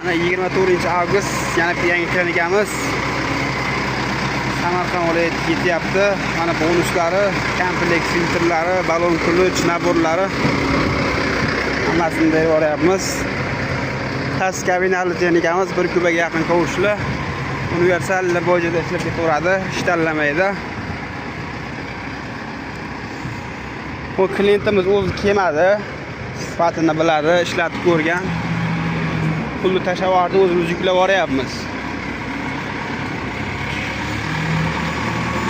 Mana 24-avgust yana yangi klinikamiz Samarqand viloyatiga ketyapti. Mana bonuslari, komplekt filtrlari, balon qilish naborlari hammasini berib yuboryapmiz. Tas kabinali texnikamiz 1 kubaga yaqin kovushli. Universal bo'yicha ishlab ketaveradi, hech tanlamaydi. Bu klientimiz o'zi kelmadi, sifatini biladi, ishlatib ko'rgan. Pulni tashavarni o'zimiz yuklab yuboryapmiz.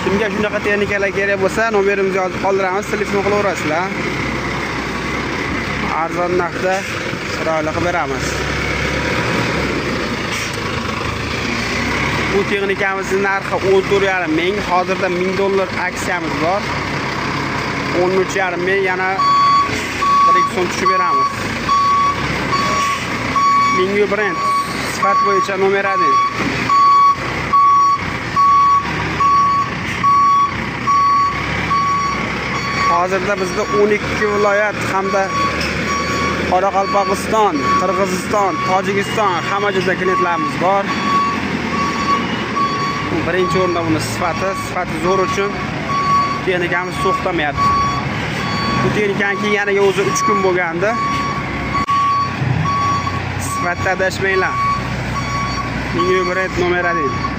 Kimga shunaqa texnikalar kerak bo'lsa, nomerimizni yozib qoldiramiz, telefon qilaverasizlar. Arzon narxda chiroyli qilib beramiz. Bu texnikamizning narxi 14,5 ming. Hozirda $1000 aksiyamiz bor. 13,5 ming yana 1 so'm tushib beramiz. Mingyu brend sifat bo'yicha nomer 1. Hozirda bizda 12 viloyat hamda Qoraqalpog'iston, Qirg'iziston, Tojikiston hamma joyda klientlarimiz bor. Birinchi o'rinda buni sifati zo'r uchun texnikamiz to'xtamayapti. Bu texnikani kiyganiga o'zi 3 kun bo'lgandi. Sifatda adashmanglar. Mingyu brend nomer 1.